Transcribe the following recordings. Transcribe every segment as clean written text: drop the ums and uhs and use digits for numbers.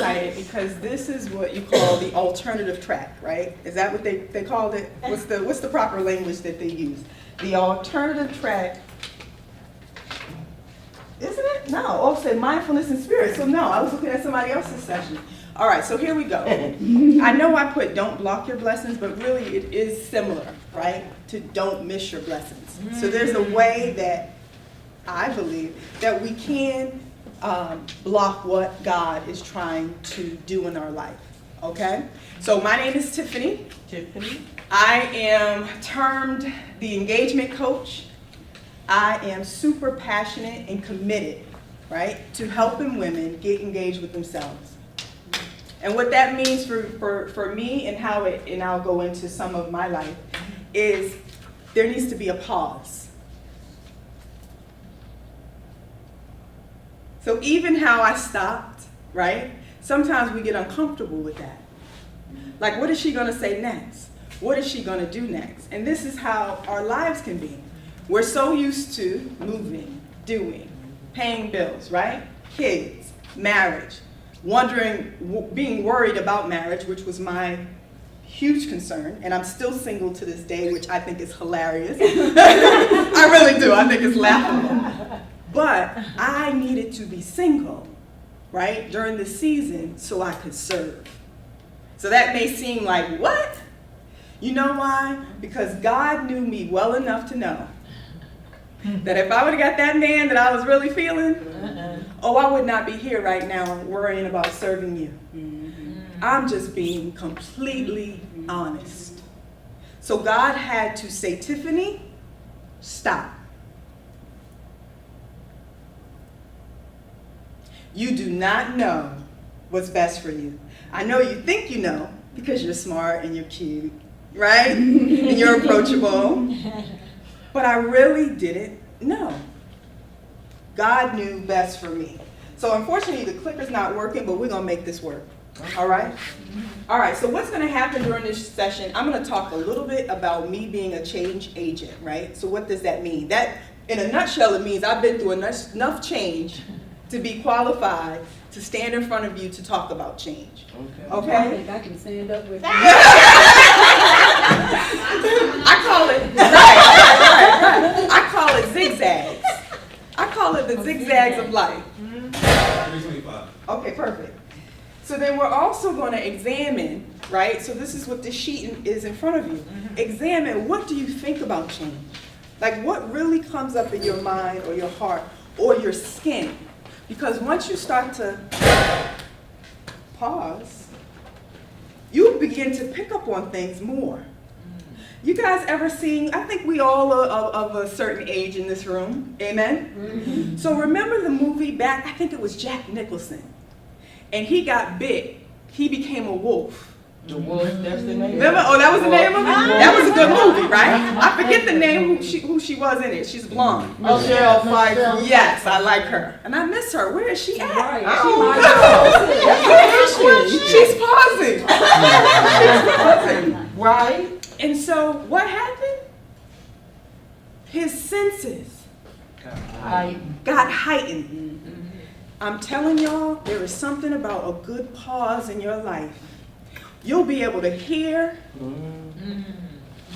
excited because this is what you call the alternative track, right? Is that what they called it? What's the proper language that they use? The alternative track, isn't it? No, oh, say mindfulness and spirit. So no, I was looking at somebody else's session. All right, so here we go. I know I put don't block your blessings, but really it is similar, right? To don't miss your blessings. So there's a way that I believe that we can block what God is trying to do in our life, okay? So my name is Tiffany. I am termed the engagement coach. I am super passionate and committed, right, to helping women get engaged with themselves. And what that means for me and how and I'll go into some of my life, is there needs to be a pause. So even how I stopped, right, sometimes we get uncomfortable with that. Like, what is she gonna say next? What is she gonna do next? And this is how our lives can be. We're so used to moving, doing, paying bills, right? Kids, marriage, wondering, being worried about marriage, which was my huge concern, and I'm still single to this day, which I think is hilarious. I really do, I think it's laughable. But I needed to be single, right, during the season so I could serve. So that may seem like, what? You know why? Because God knew me well enough to know that if I would have got that man that I was really feeling, I would not be here right now worrying about serving you. I'm just being completely honest. So God had to say, Tiffany, stop. You do not know what's best for you. I know you think you know because you're smart and you're cute, right? And you're approachable. But I really didn't know. God knew best for me. So unfortunately, the clicker's not working, but we're going to make this work. All right? All right, so what's going to happen during this session, I'm going to talk a little bit about me being a change agent, right? So what does that mean? That, in a nutshell, it means I've been through enough change to be qualified to stand in front of you to talk about change. Okay? I think I can stand up with you. I call it, right. I call it zigzags. I call it the zigzags of life. 325. Okay, perfect. So then we're also going to examine, right? So this is what this sheet is in front of you. Examine, what do you think about change? Like, what really comes up in your mind or your heart or your skin? Because once you start to pause, you begin to pick up on things more. You guys ever seen, I think we all are of a certain age in this room, amen? So remember the movie back, I think it was Jack Nicholson, and he got bit, he became a wolf. The Wolf, that's the name. Remember? Oh, that was the name of it? That was a good movie, right? I forget the name who she was in it. She's blonde. Michelle Pfeiffer. Yes, I like her. And I miss her. Where is she at? Right. I don't know. She's pausing. She's pausing. Right? And so what happened? His senses got heightened. I'm telling y'all, there is something about a good pause in your life. You'll be able to hear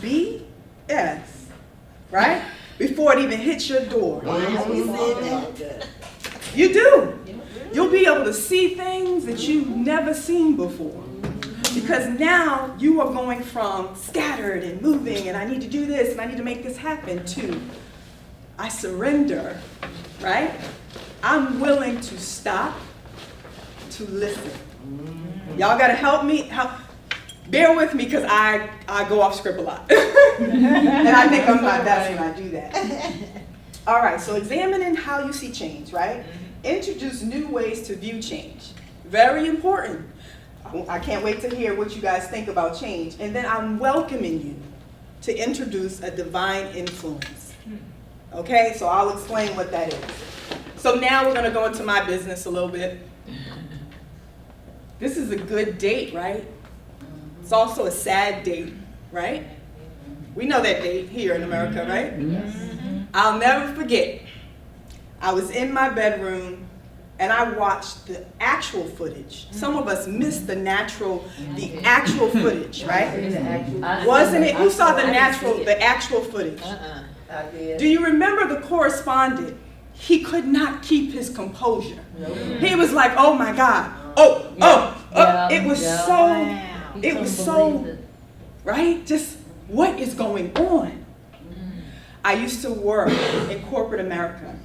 BS, right? Before it even hits your door. You do. You'll be able to see things that you've never seen before. Because now you are going from scattered and moving and I need to do this and I need to make this happen to I surrender, right? I'm willing to stop to listen. Y'all gotta help me. Bear with me because I go off script a lot. And I think I'm my best when I do that. All right, so examining how you see change, right? Introduce new ways to view change. Very important. I can't wait to hear what you guys think about change. And then I'm welcoming you to introduce a divine influence. Okay, so I'll explain what that is. So now we're gonna go into my business a little bit. This is a good date, right? It's also a sad date, right? We know that date here in America, right? I'll never forget. I was in my bedroom and I watched the actual footage. Some of us missed the actual footage, right? Wasn't it? Who saw the actual footage? I did. Do you remember the correspondent? He could not keep his composure. He was like, oh my God. It was so, right? Just what is going on? I used to work in corporate America.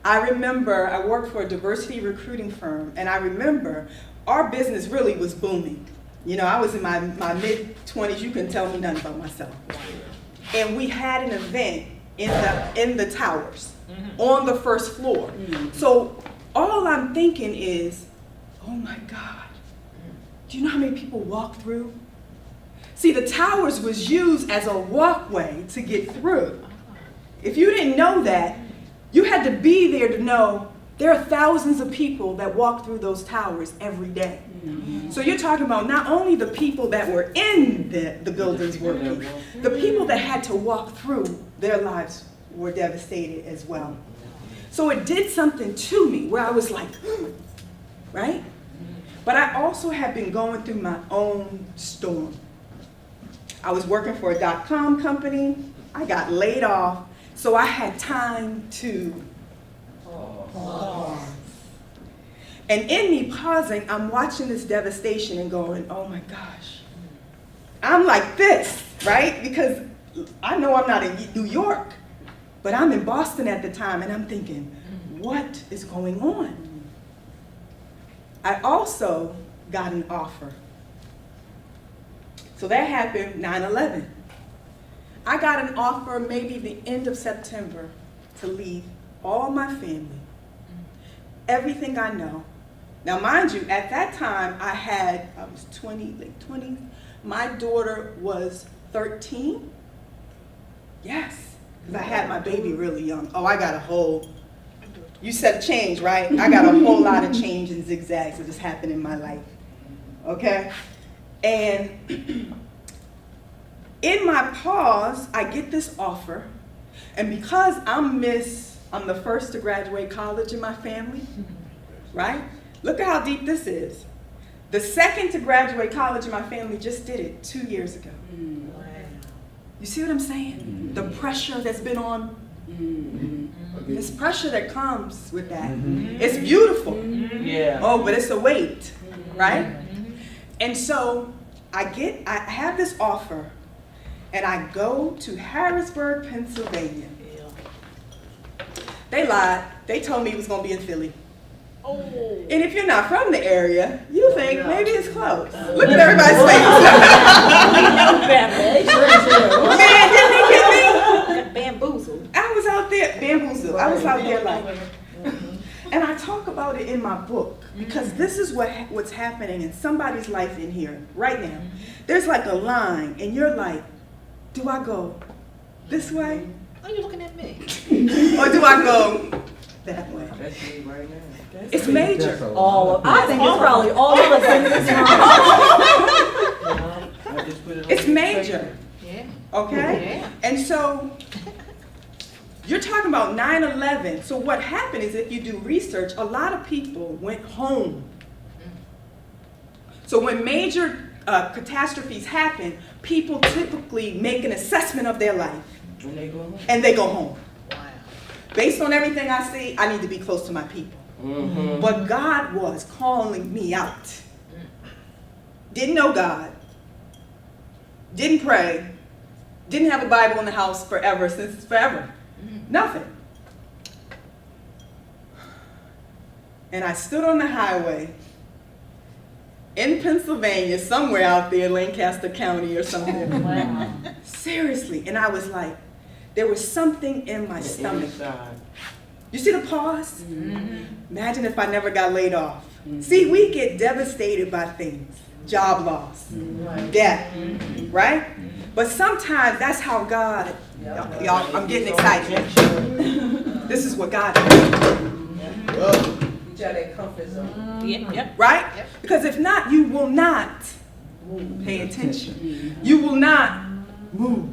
I remember I worked for a diversity recruiting firm, and I remember our business really was booming. You know, I was in my mid-20s. You can tell me nothing about myself. And we had an event in the towers on the first floor. So all I'm thinking is, oh my God, do you know how many people walk through? See, the towers was used as a walkway to get through. If you didn't know that, you had to be there to know there are thousands of people that walk through those towers every day. So you're talking about not only the people that were in the buildings working, the people that had to walk through, their lives were devastated as well. So it did something to me where I was like, right? But I also have been going through my own storm. I was working for a .com company. I got laid off, so I had time to pause. And in me pausing, I'm watching this devastation and going, oh my gosh. I'm like this, right? Because I know I'm not in New York, but I'm in Boston at the time, and I'm thinking, what is going on? I also got an offer. So that happened 9/11. I got an offer maybe the end of September to leave all my family, everything I know. Now mind you, at that time I was 20, late 20s. My daughter was 13. Yes, because I had my baby really young. Oh, I got a whole, you said change, right? I got a whole lot of change and zigzags that just happened in my life, okay? And in my pause, I get this offer, and because I'm the first to graduate college in my family, right? Look at how deep this is. The second to graduate college in my family just did it 2 years ago. Wow. You see what I'm saying? The pressure that's been on, this pressure that comes with that. It's beautiful. Yeah. Oh, but it's a weight, right? And so I have this offer, and I go to Harrisburg, Pennsylvania. They lied. They told me it was going to be in Philly. Oh. And if you're not from the area, you think maybe it's close. Look at everybody's face. Man, didn't they get me? Bamboozled. I was out there, bamboozled. I was out there like, and I talk about it in my book because this is what's happening in somebody's life in here right now. There's like a line, and you're like, do I go this way? Are you looking at me? Or do I go that way? That's me right now. It's major. I think it's probably all of us in this room. It's major. Yeah. Okay? Yeah. And so you're talking about 9/11. So what happened is, if you do research, a lot of people went home. So when major catastrophes happen, people typically make an assessment of their life. And they go home. Wow. Based on everything I see, I need to be close to my people. But God was calling me out. Didn't know God. Didn't pray. Didn't have a Bible in the house forever, since forever. Nothing. And I stood on the highway in Pennsylvania, somewhere out there, Lancaster County or something. Wow. Seriously. And I was like, there was something in my stomach. You see the pause? Imagine if I never got laid off. See, we get devastated by things. Job loss, death, right? But sometimes that's how God, y'all, I'm getting excited. This is what God does. You try that comfort zone. Yep. Right? Yep. Because if not, you will not pay attention. You will not move.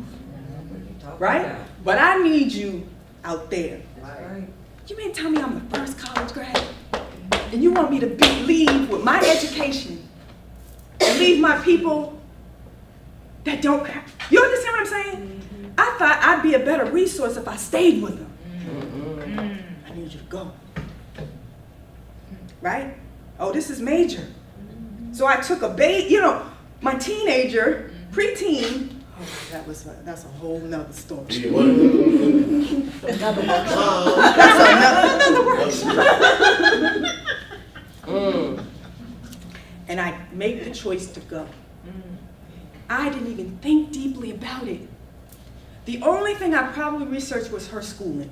Right? But I need you out there. You mean tell me I'm the first college grad? And you want me to leave with my education and leave my people that don't have, you understand what I'm saying? I thought I'd be a better resource if I stayed with them. I need you to go. Right? Oh, this is major. So I took a my teenager, preteen, oh, that's a whole nother story. Another one. That's another workshop. And I made the choice to go. I didn't even think deeply about it. The only thing I probably researched was her schooling.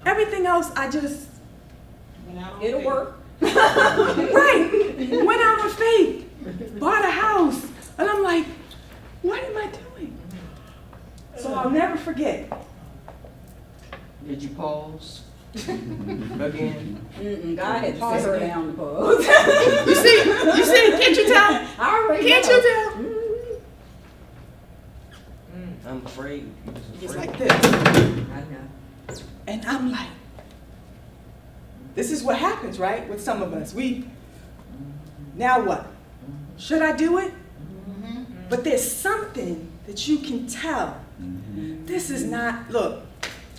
Everything else, I just, It'll work. right, went out on faith, bought a house, and I'm like, what am I doing? So I'll never forget. Did you pause? Again? God had to sit her down to pause. You see, can't you tell? I already Can't know. you tell? I'm afraid. It's like this. I know. And I'm like, this is what happens, right, with some of us. Now what? Should I do it? But there's something that you can tell. This is not, look,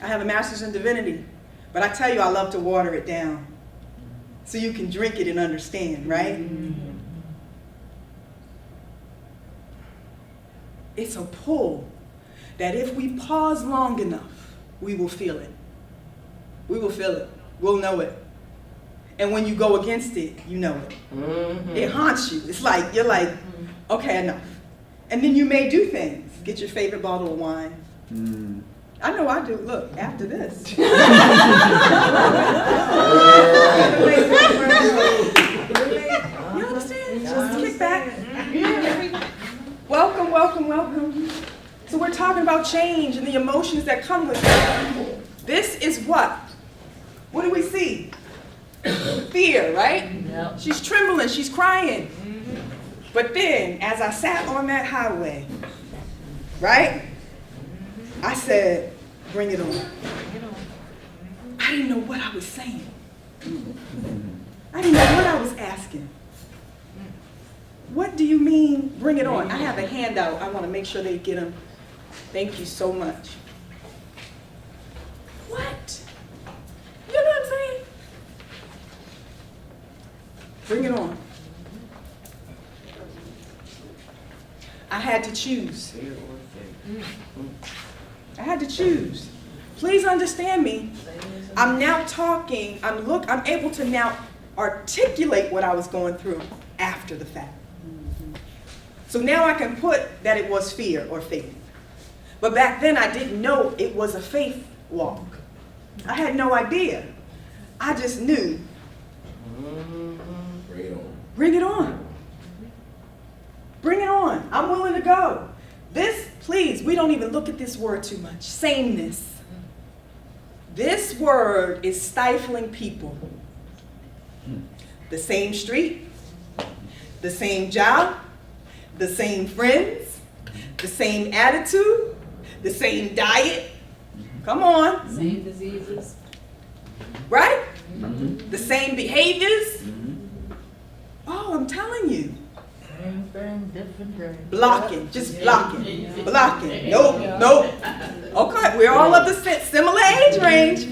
I have a master's in divinity, but I tell you I love to water it down so you can drink it and understand, right? It's a pull that if we pause long enough, we will feel it. We will feel it. We'll know it. And when you go against it, you know it. It haunts you. It's like, you're like, okay, enough. And then you may do things. Get your favorite bottle of wine. I know I do. Look, after this. You understand? Just kick back. Welcome, welcome, welcome. So we're talking about change and the emotions that come with it. This is what? What do we see? Fear, right? Yep. She's trembling, she's crying. But then, as I sat on that highway, right? I said, bring it on. I didn't know what I was saying. I didn't know what I was asking. What do you mean, bring it on? I have a handout. I want to make sure they get them. Thank you so much. What? You know what I'm saying? Bring it on. I had to choose. I had to choose. Please understand me. I'm now talking, I'm able to now articulate what I was going through after the fact. So now I can put that it was fear or faith. But back then I didn't know it was a faith walk. I had no idea. I just knew. Bring it on. Bring it on. Bring it on. I'm willing to go. This, please, we don't even look at this word too much. Sameness. This word is stifling people. The same street, the same job, the same friends, the same attitude, the same diet. Come on. Same diseases. Right? The same behaviors. Oh, I'm telling you. Blocking, just blocking, blocking. Nope, nope. Okay, we're all of the similar age range.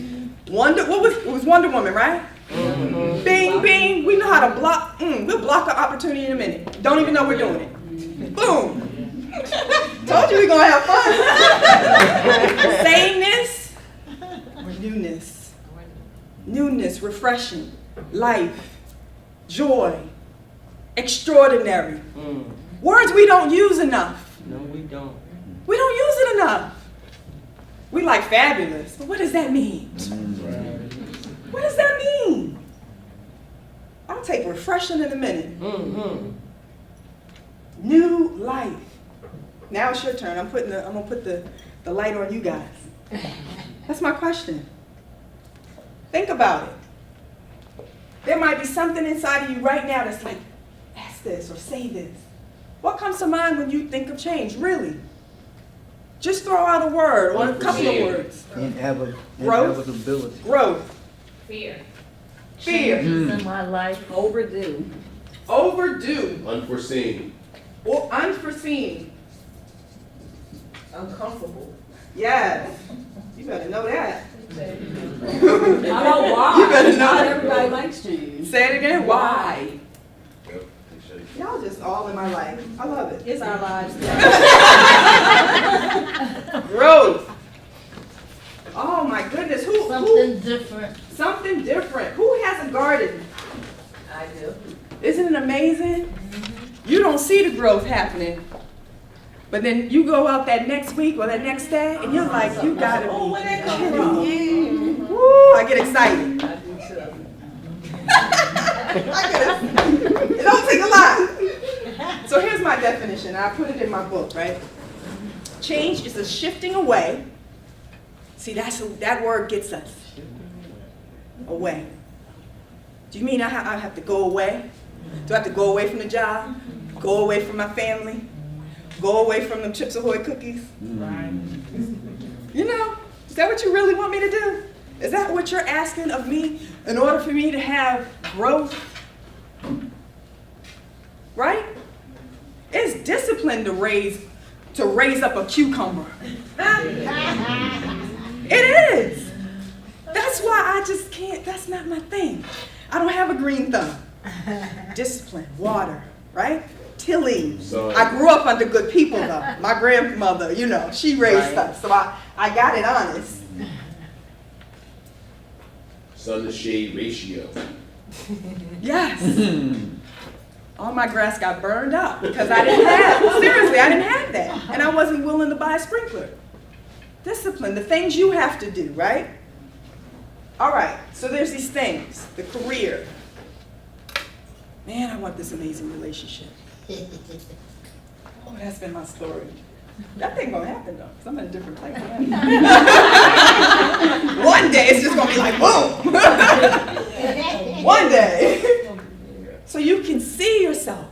It was Wonder Woman, right? Bing, bing. We know how to block. We'll block an opportunity in a minute. Don't even know we're doing it. Boom. Told you we're gonna have fun. Sameness or newness. Newness, refreshing, life, joy, extraordinary. Words we don't use enough. No, we don't. We don't use it enough. We like fabulous, but what does that mean? What does that mean? I'll take refreshing in a minute. New life. Now it's your turn. I'm gonna put the light on you guys. That's my question. Think about it. There might be something inside of you right now that's like, ask this or say this. What comes to mind when you think of change, really? Just throw out a word or a couple of words. Inevitability. Growth. Fear. Fear. Changes in my life. Overdue. Overdue. Unforeseen. Or unforeseen. Uncomfortable. Yes. You better know that. I know why. You better know Not that. everybody likes change. Say it again. Why? Yep. Y'all just all in my life. I love it. It's our lives. Growth. Oh my goodness. Who? Something different. Something different. Who has a garden? I do. Isn't it amazing? You don't see the growth happening. But then you go out that next week or that next day and you're like, you gotta be kidding me. Woo, I get excited. I do too. It don't take a lot. So here's my definition. I put it in my book, right? Change is a shifting away. See, that word gets us. Away. Do you mean I have to go away? Do I have to go away from the job? Go away from my family? Go away from them Chips Ahoy cookies? Right. You know, is that what you really want me to do? Is that what you're asking of me in order for me to have growth? Right? It's discipline to raise up a cucumber. It is. That's why I just can't, that's not my thing. I don't have a green thumb. Discipline, water, right? Tilling. So- I grew up under good people though. My grandmother, you know, she raised Right. us, so I got it honest. Sun to shade ratio. Yes. All my grass got burned up because I didn't have, seriously, I didn't have that. And I wasn't willing to buy a sprinkler. Discipline, the things you have to do, right? All right, so there's these things, the career. Man, I want this amazing relationship. Oh, that's been my story. That ain't gonna happen though, because I'm in a different place. One day it's just gonna be like, boom. One day. So you can see yourself.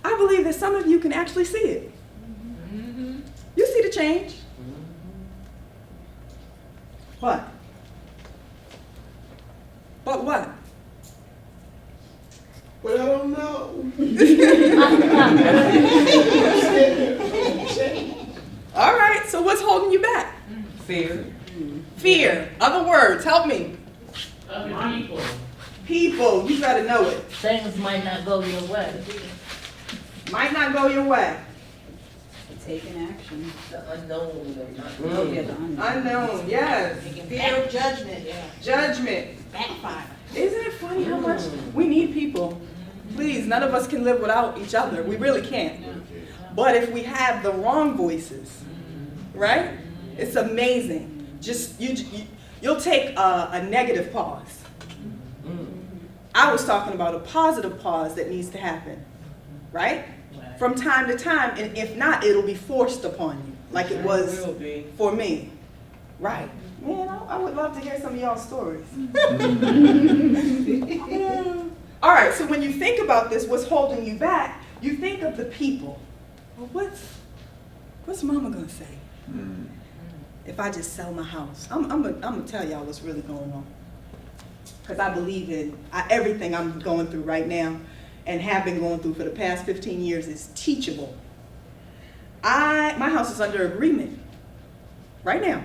I believe that some of you can actually see it. You see the change. What? But what? But I don't know. All right, so what's holding you back? Fear. Fear. Other words, help me. Other people. People, you gotta know it. Things might not go your way. Might not go your way. Taking action. The unknown, the Oh, yeah, the Unknown, yes. fear of judgment, yeah. Judgment. Backfire. Isn't it funny how much we need people? Please, none of us can live without each other. We really can't. But if we have the wrong voices, right? It's amazing. Just you'll take a negative pause. I was talking about a positive pause that needs to happen, right? From time to time, and if not, it'll be forced upon you, like it was Will be. for me. Right. Man, I would love to hear some of y'all's stories. All right, so when you think about this, what's holding you back, you think of the people. Well, what's mama gonna say if I just sell my house? I'm gonna tell y'all what's really going on. Because I believe in everything I'm going through right now and have been going through for the past 15 years is teachable. My house is under agreement right now.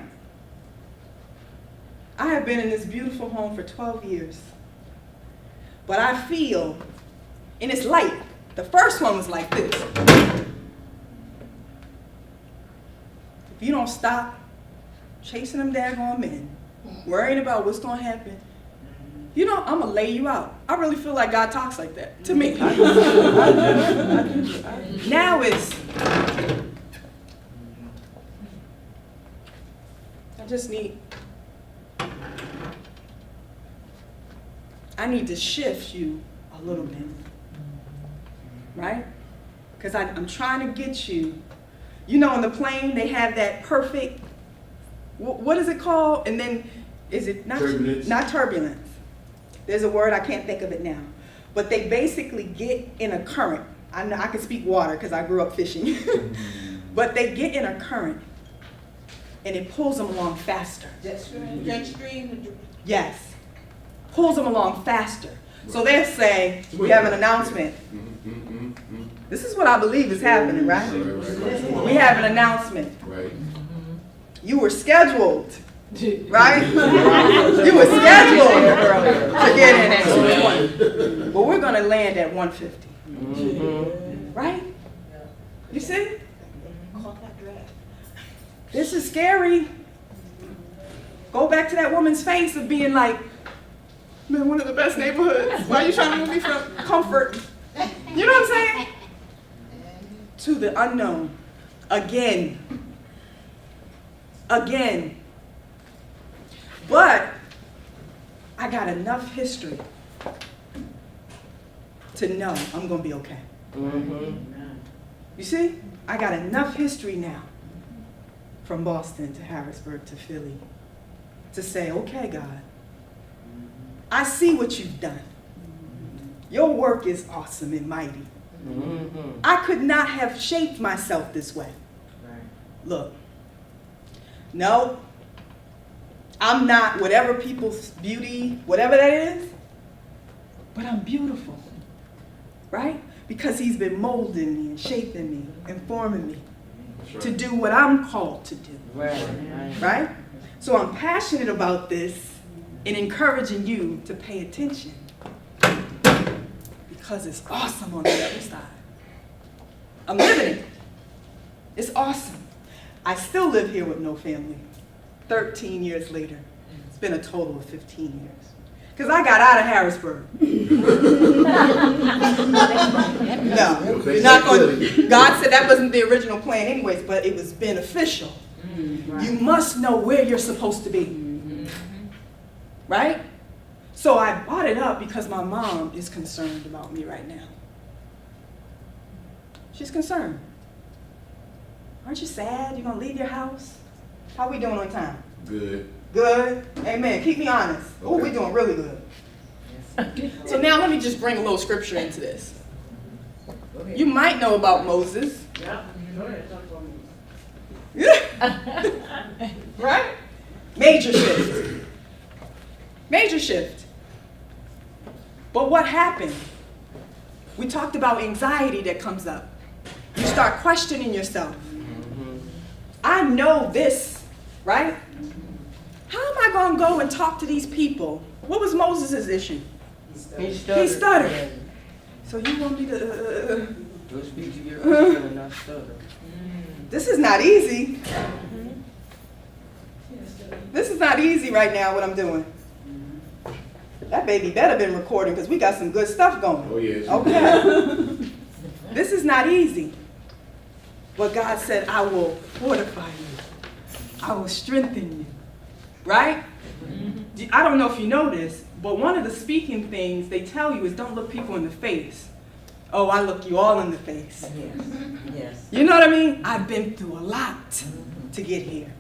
I have been in this beautiful home for 12 years. But I feel, and it's light. The first one was like this. If you don't stop chasing them daggone men, worrying about what's gonna happen, you know, I'm gonna lay you out. I really feel like God talks like that to me. Now it's, I need to shift you a little bit, right? Because I'm trying to get you, you know, on the plane, they have that perfect, what is it called? And then, is it not Turbulence. Not turbulence. There's a word, I can't think of it now. But they basically get in a current. I know I can speak water because I grew up fishing. But they get in a current and it pulls them along faster. Jet stream, Yes. pulls them along faster. So they'll say, we have an announcement. This is what I believe is happening, right? We have an announcement. Right. You were scheduled, right? You were scheduled to get in at 2:20. But we're going to land at 1:50. Right? You see? This is scary. Go back to that woman's face of being like, man, one of the best neighborhoods. Why are you trying to move me from comfort? You know what I'm saying? To the unknown. Again. Again. But I got enough history to know I'm going to be okay. You see? I got enough history now from Boston to Harrisburg to Philly to say, okay, God, I see what you've done. Your work is awesome and mighty. I could not have shaped myself this way. Look, no, I'm not whatever people's beauty, whatever that is, but I'm beautiful, right? Because he's been molding me and shaping me and forming me to do what I'm called to do, right? So I'm passionate about this and encouraging you to pay attention because it's awesome on the other side. I'm living it. It's awesome. I still live here with no family. 13 years later. It's been a total of 15 years. Because I got out of Harrisburg. No, not going. God said that wasn't the original plan anyways, but it was beneficial. You must know where you're supposed to be. Right? So I brought it up because my mom is concerned about me right now. She's concerned. Aren't you sad? You're going to leave your house? How we doing on time? Good. Good? Amen. Keep me honest. Oh, we're doing really good. So now let me just bring a little scripture into this. You might know about Moses. Right? Major shift. Major shift. But what happened? We talked about anxiety that comes up. You start questioning yourself. I know this, right? How am I going to go and talk to these people? What was Moses' issue? He stuttered. So you want me to... Go speak to your husband and not stutter. This is not easy. This is not easy right now, what I'm doing. That baby better been recording because we got some good stuff going. Oh, yes. Okay. This is not easy. But God said, I will fortify you. I will strengthen you. Right? I don't know if you know this, but one of the speaking things they tell you is don't look people in the face. Oh, I look you all in the face. Yes. You know what I mean? I've been through a lot to get here.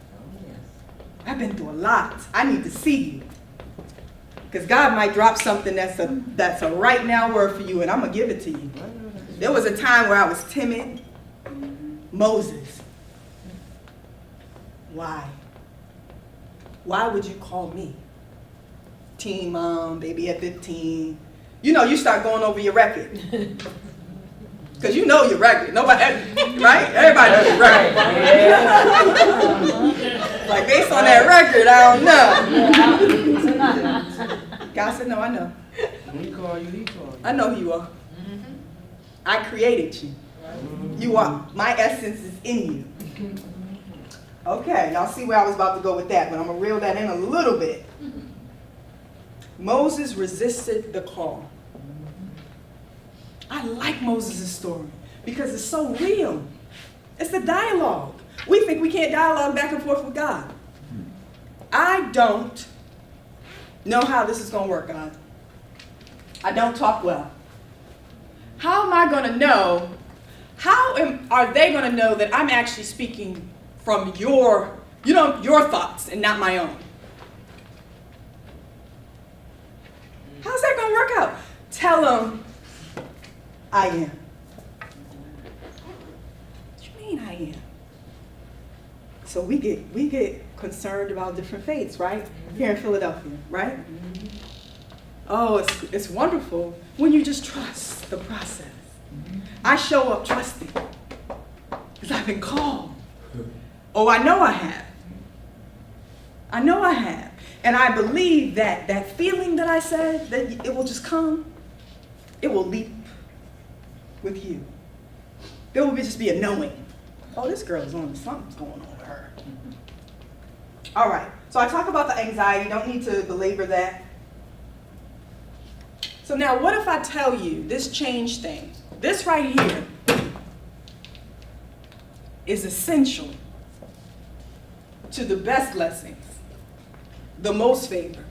I've been through a lot. I need to see you. Because God might drop something that's a right now word for you, and I'm going to give it to you. There was a time where I was timid. Moses. Why? Why would you call me? Teen mom, baby at 15. You know, you start going over your record. Because you know your record. Nobody, right? Everybody knows your record. Like, based on that record, I don't know. God said, no, I know. He call you, he call you. I know who you are. I created you. You are. My essence is in you. Okay, y'all see where I was about to go with that, but I'm going to reel that in a little bit. Moses resisted the call. I like Moses' story because it's so real. It's the dialogue. We think we can't dialogue back and forth with God. I don't know how this is going to work, God. I don't talk well. How am I going to know? Are they going to know that I'm actually speaking from your thoughts and not my own? How's that going to work out? Tell them I am. What do you mean I am? So we get concerned about different faiths, right? Here in Philadelphia, right? Oh, it's wonderful when you just trust the process. I show up trusting because I've been called. Oh, I know I have. I know I have. And I believe that that feeling that I said, that it will just come, it will leap with you. There will just be a knowing. Oh, this girl is on, something's going on with her. All right, so I talk about the anxiety, don't need to belabor that. So now what if I tell you this change thing, this right here is essential to the best blessings, the most favor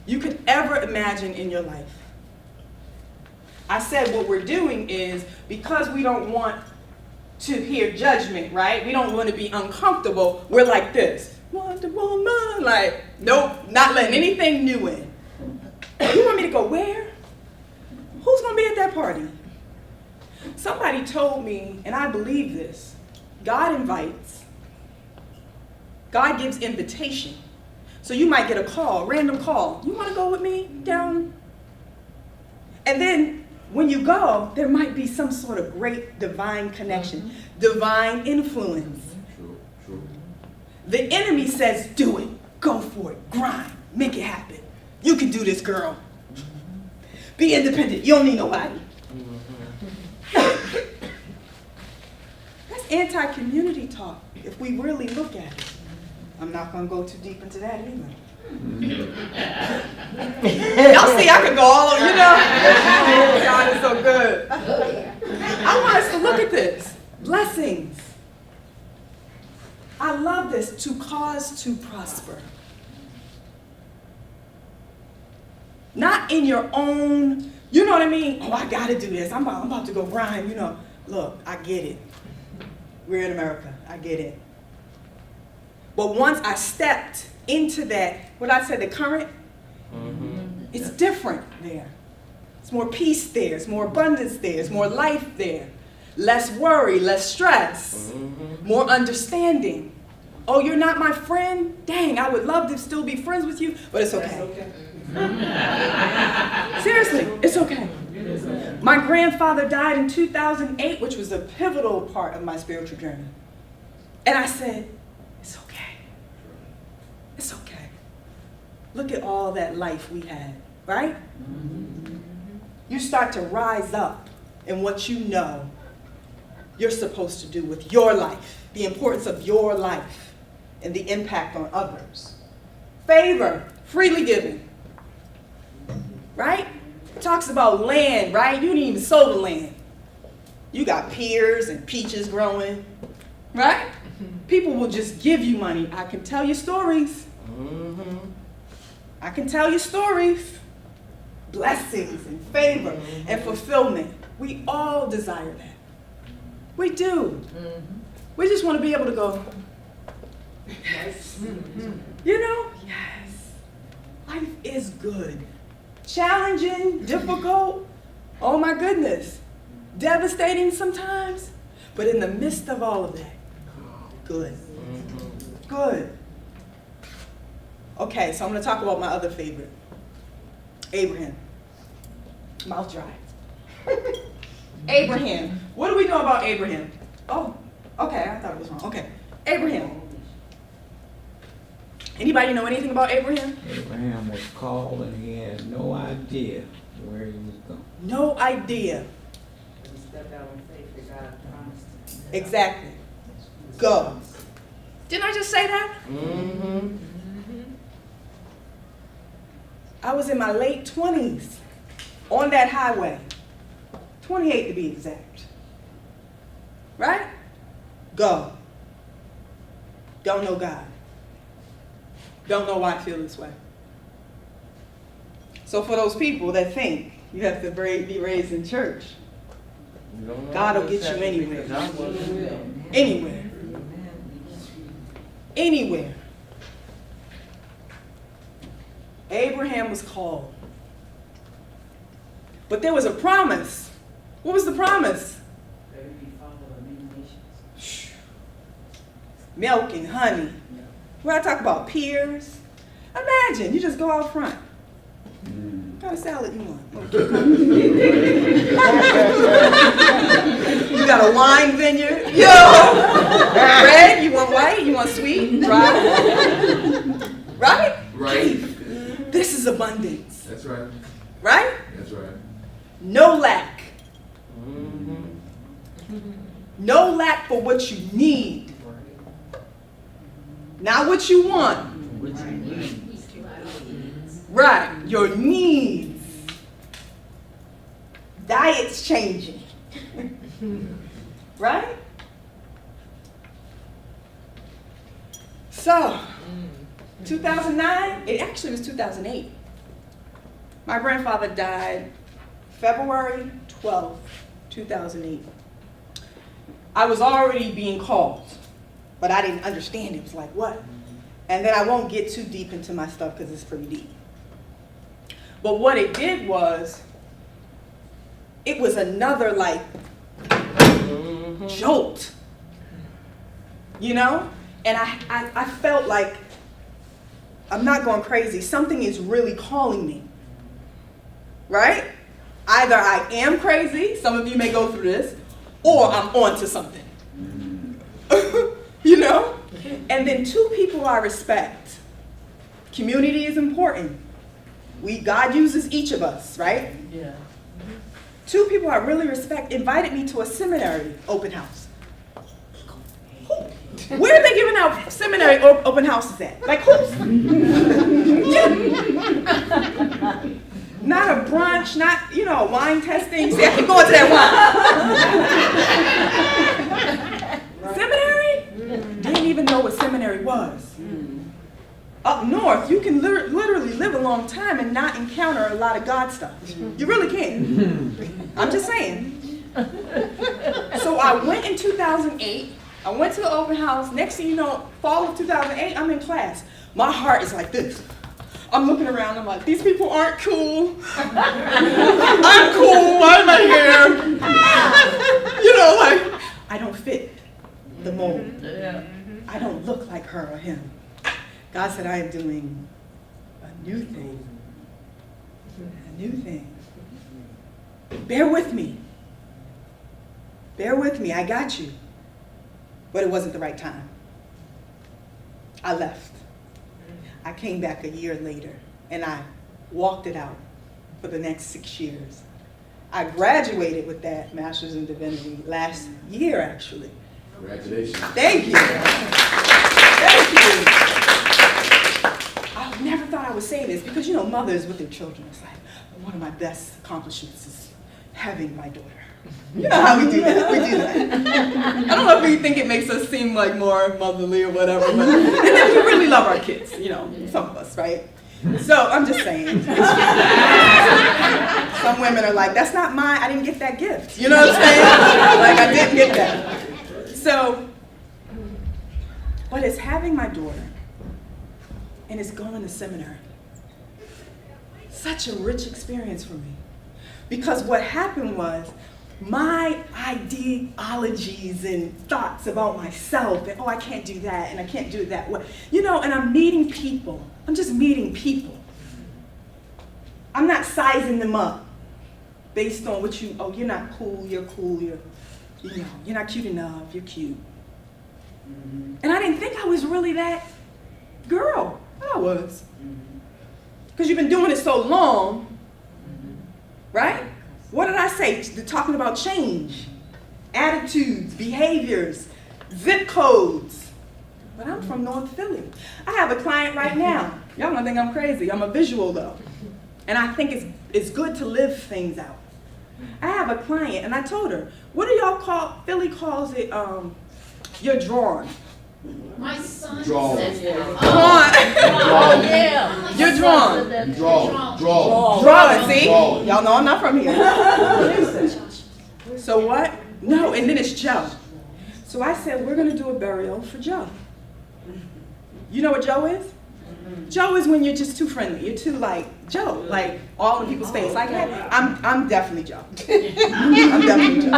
you could ever imagine in your life. I said what we're doing is, because we don't want to hear judgment, right? We don't want to be uncomfortable. We're like this. Wonder Woman, like, nope, not letting anything new in. You want me to go where? Who's going to be at that party? Somebody told me, and I believe this, God invites. God gives invitation. So you might get a call, random call. You want to go with me down? And then when you go, there might be some sort of great divine connection, divine influence. True, true. The enemy says, do it, go for it, grind, make it happen. You can do this, girl. Be independent, you don't need nobody. That's anti-community talk, if we really look at it. I'm not going to go too deep into that either. Y'all see, I could go all over, you know? God is so good. I want us to look at this. Blessings. I love this. To cause to prosper. Not in your own, you know what I mean? Oh, I got to do this. I'm about to go grind, you know. Look, I get it. We're in America. I get it. But once I stepped into that, what I said, the current, it's different there. It's more peace there. It's more abundance there. It's more life there. Less worry, less stress, more understanding. Oh, you're not my friend? Dang, I would love to still be friends with you, but it's okay. Seriously, it's okay. My grandfather died in 2008, which was a pivotal part of my spiritual journey. And I said, it's okay. It's okay. Look at all that life we had, right? You start to rise up in what you know you're supposed to do with your life, the importance of your life, and the impact on others. Favor, freely given, right? It talks about land, right? You didn't even sow the land. You got pears and peaches growing, right? People will just give you money. I can tell you stories. I can tell you stories. Blessings and favor and fulfillment. We all desire that. We do. We just want to be able to go, yes. You know? Yes. Life is good. Challenging, difficult. Oh my goodness. Devastating sometimes. But in the midst of all of that, good. Good. Okay, so I'm going to talk about my other favorite. Abraham. Mouth dry. Abraham. What do we know about Abraham? Oh, okay, I thought it was wrong. Okay, Abraham. Anybody know anything about Abraham? Abraham was called and he had no idea where he was going. No idea. He stepped out on faith that God promised him. Exactly. Go. Didn't I just say that? I was in my late 20s on that highway. 28 to be exact. Right? Go. Don't know God. Don't know why I feel this way. So for those people that think you have to be raised in church, God will get you anywhere. Anywhere. Anywhere. Abraham was called. But there was a promise. What was the promise? There would be father of many nations. Milk and honey. When I talk about peers, imagine you just go out front. kind of salad you want? You got a wine vineyard? Yo! Red? You want white? You want sweet? Dry? Right? Right. This is abundance. That's right. Right? That's right. No lack. Mm-hmm. No lack for what you need. Not what you want. What you need. Right. Your needs. Diet's changing. Right? So, 2009, it actually was 2008. My grandfather died February 12th, 2008. I was already being called, but I didn't understand. It was like, what? And then I won't get too deep into my stuff because it's pretty deep. But what it did was, it was another like jolt, you know? And I felt like, I'm not going crazy, something is really calling me, right? Either I am crazy, some of you may go through this, or I'm on to something, you know? And then two people I respect. Community is important. God uses each of us, right? Yeah. Two people I really respect invited me to a seminary open house. Where are they giving out seminary open houses at? Like who's? Not a brunch, not, you know, wine testing. See, I keep going to that wine. Seminary? Didn't even know what seminary was. Up north, you can literally live a long time and not encounter a lot of God stuff. You really can. I'm just saying. So I went in 2008. I went to the open house. Next thing you know, fall of 2008, I'm in class. My heart is like this. I'm looking around. I'm like, these people aren't cool. I'm cool. Why am I here? You know, like, I don't fit the mold. Yeah. I don't look like her or him. God said, I am doing a new thing. A new thing. Bear with me. Bear with me. I got you. But it wasn't the right time. I left. I came back a year later, and I walked it out for the next 6 years. I graduated with that Master's in Divinity last year, actually. Congratulations. Thank you. Thank you. I never thought I would say this because, you know, mothers with their children, it's like, one of my best accomplishments is having my daughter. You know how we do that. We do that. I don't know if we think it makes us seem like more motherly or whatever, but and then we really love our kids, you know, some of us, right? So I'm just saying. Some women are like, that's not mine, I didn't get that gift. You know what I'm saying? Like, I didn't get that. So, but it's having my daughter, and it's going to seminary. Such a rich experience for me. Because what happened was, my ideologies and thoughts about myself, and oh, I can't do that, and I can't do it that way. You know, and I'm meeting people. I'm just meeting people. I'm not sizing them up based on what you, oh, you're not cool, you're not cute enough, you're cute. And I didn't think I was really that girl. I was. Because you've been doing it so long, right? What did I say? Talking about change, attitudes, behaviors, zip codes. But I'm from North Philly. I have a client right now. Y'all gonna think I'm crazy. I'm a visual though. And I think it's good to live things out. I have a client and I told her, what do y'all call, Philly calls it, you're drawn. My son Draw. says that. Drawn. Oh, yeah. You're drawn. Draw. Drawn, see? Drawn. Y'all know I'm not from here. So what? No, and then it's Joe. So I said, we're gonna do a burial for Joe. You know what Joe is? Joe is when you're just too friendly. You're too like, Joe, like all in people's face. Like, hey, I'm definitely Joe. I'm definitely Joe.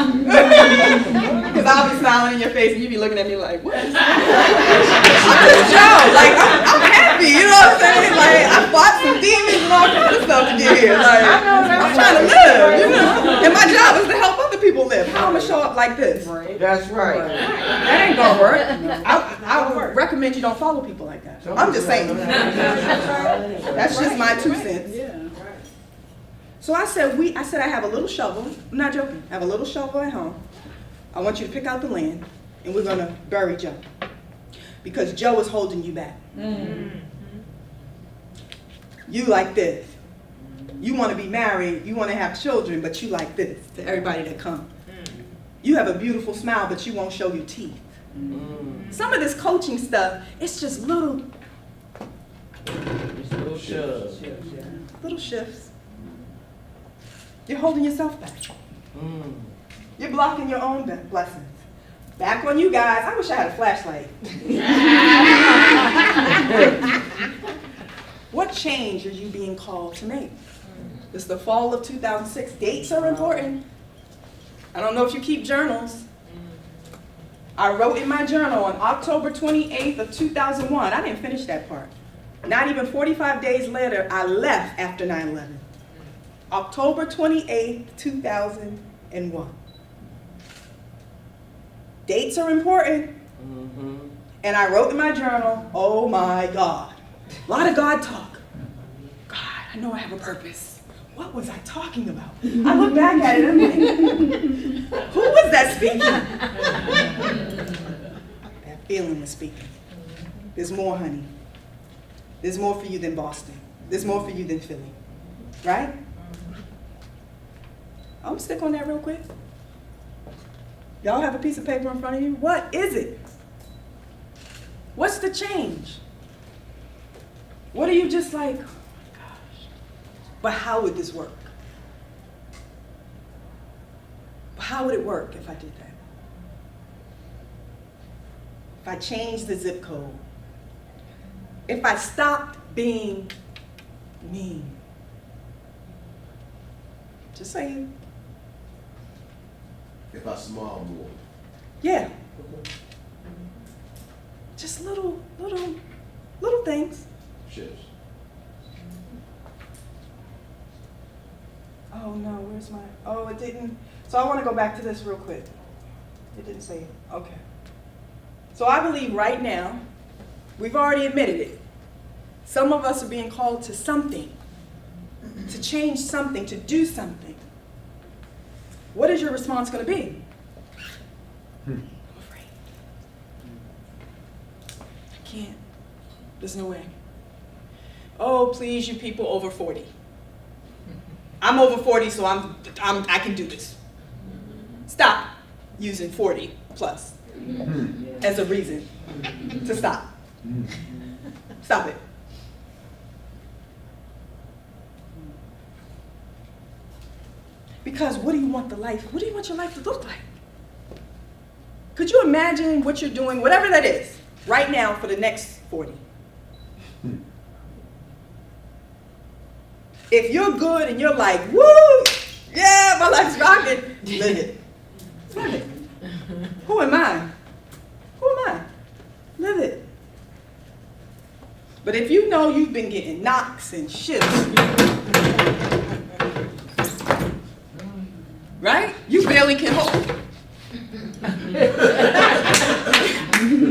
Because I'll be smiling in your face and you be looking at me like, what? I'm just Joe. Like, I'm happy. happy, you know what I'm saying? Like, I fought some demons and all kinds of stuff to get here. Like, I'm trying to live, you know? And my job is to help other people live. How am I gonna show up like this? That's right. That ain't gonna work. I would recommend you don't follow people like that. I'm just saying. That's just my 2 cents. So I said I have a little shovel. I'm not joking. I have a little shovel at home. I want you to pick out the land, and we're gonna bury Joe. Because Joe is holding you back. You like this. You want to be married, you want to have children, but you like this to everybody that comes. You have a beautiful smile, but you won't show your teeth. Some of this coaching stuff, it's just little shifts. You're holding yourself back. You're blocking your own blessings. Back on you guys. I wish I had a flashlight. What change are you being called to make? It's the fall of 2006. Dates are important. I don't know if you keep journals. I wrote in my journal on October 28th of 2001. I didn't finish that part. Not even 45 days later, I left after 9/11. October 28th, 2001. Dates are important. And I wrote in my journal, oh my God. A lot of God talk. God, I know I have a purpose. What was I talking about? I look back at it and I'm like, who was that speaking? That feeling was speaking. There's more, honey. There's more for you than Boston. There's more for you than Philly. Right? I'm gonna stick on that real quick. Y'all have a piece of paper in front of you? What is it? What's the change? What are you just like, oh my gosh, but how would this work? How would it work if I did that? If I changed the zip code? If I stopped being mean? Just saying. If I smile more. Yeah. Just little things. Shifts. Oh no, where's my, oh it didn't, so I want to go back to this real quick. It didn't say it, okay. So I believe right now, we've already admitted it. Some of us are being called to something, to change something, to do something. What is your response going to be? I'm afraid. I can't. There's no way. Oh, please, you people over 40. I'm over 40, so I can do this. Stop using 40 plus as a reason to stop. Stop it. Because what do you want your life to look like? Could you imagine what you're doing, whatever that is, right now for the next 40? If you're good and you're like, woo, yeah, my life's rocking, live it. Live it. Who am I? Who am I? Live it. But if you know you've been getting knocks and shifts, right? You barely can hold.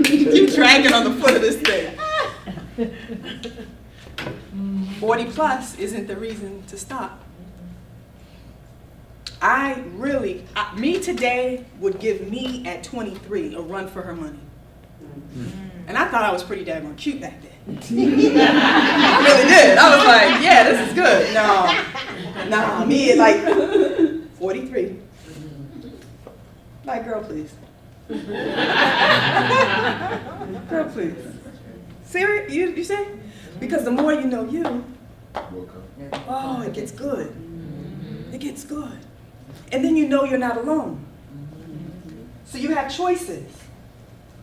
You dragging on the foot of this thing. 40 plus isn't the reason to stop. Me today would give me at 23 a run for her money. And I thought I was pretty daggone cute back then. I really did. I was like, yeah, this is good. No, me at like 43. Like, girl, please. Girl, please. Serious? You say? Because the more you know you, oh, it gets good. It gets good. And then you know you're not alone. So you have choices.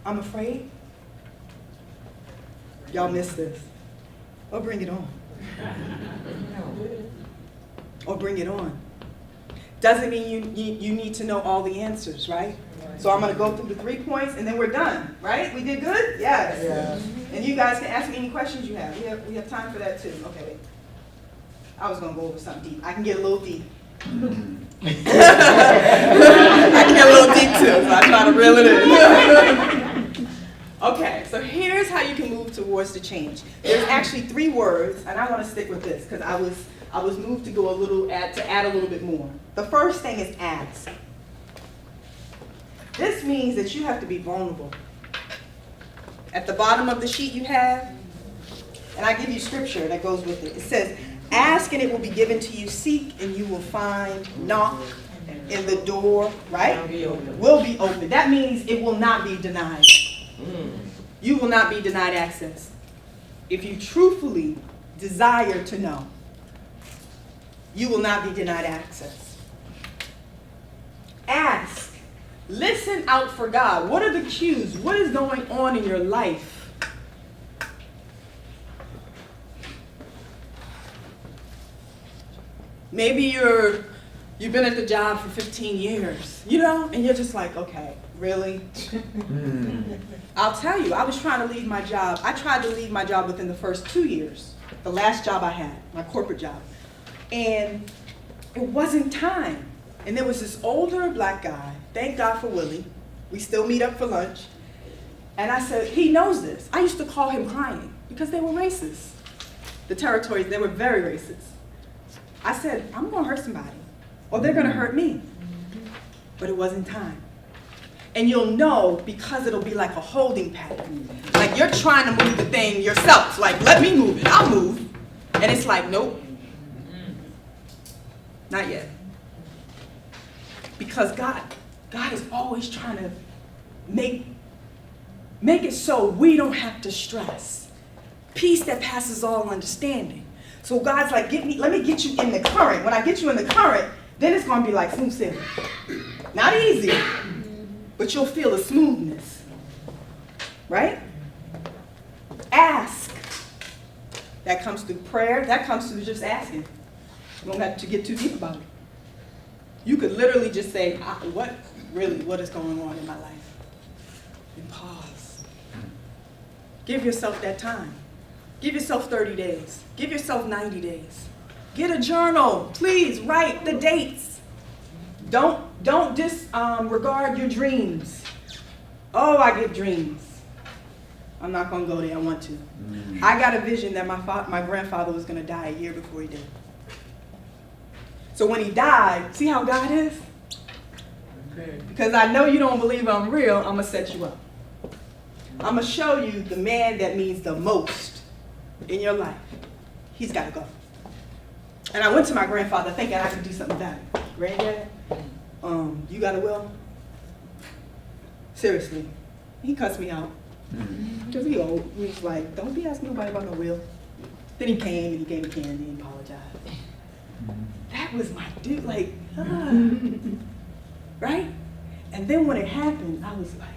I'm afraid. Y'all missed this. Or bring it on. Or bring it on. Doesn't mean you need to know all the answers, right? So I'm gonna go through the 3 points and then we're done, right? We did good? Yes. Yes. And you guys can ask me any questions you have. We have time for that too. Okay. I was gonna go over something deep. I can get a little deep. I can get a little deep too, so I try to reel it in. Okay, so here's how you can move towards the change. There's actually 3 words, and I want to stick with this because I was moved to go a little to add a little bit more. The first thing is ask. This means that you have to be vulnerable. At the bottom of the sheet you have, and I give you scripture that goes with it. It says, ask and it will be given to you, seek and you will find, knock and the door, right? Will be open. That means it will not be denied. You will not be denied access. If you truthfully desire to know, you will not be denied access. Ask. Listen out for God. What are the cues? What is going on in your life? Maybe you've been at the job for 15 years, and you're just like, okay, really? I'll tell you, I was trying to leave my job. I tried to leave my job within the first 2 years, the last job I had, my corporate job. And it wasn't time. And there was this older black guy, thank God for Willie. We still meet up for lunch. And I said, he knows this. I used to call him crying because they were racist. The territories, they were very racist. I said, I'm gonna hurt somebody, or they're gonna hurt me. But it wasn't time. And you'll know because it'll be like a holding pattern. Like you're trying to move the thing yourself. Like, let me move it, I'll move. And it's like, nope, not yet. Because God is always trying to make it so we don't have to stress. Peace that passes all understanding. So God's like, let me get you in the current. When I get you in the current, then it's gonna be like smooth sailing. Not easy, but you'll feel a smoothness, right? Ask. That comes through prayer. That comes through just asking. You don't have to get too deep about it. You could literally just say, what is going on in my life? And pause. Give yourself that time. Give yourself 30 days. Give yourself 90 days. Get a journal. Please write the dates. Don't disregard your dreams. Oh, I get dreams. I'm not going to go there. I want to. I got a vision that my grandfather was going to die a year before he did. So when he died, see how God is? Because I know you don't believe I'm real, I'm going to set you up. I'm going to show you the man that means the most in your life. He's got to go. And I went to my grandfather thinking I could do something about it. Granddad, you got a will? Seriously. He cussed me out. Because he old. He was like, don't be asking nobody about no will. Then he came and he gave me candy and he apologized. That was my dude, like, right? And then when it happened, I was like,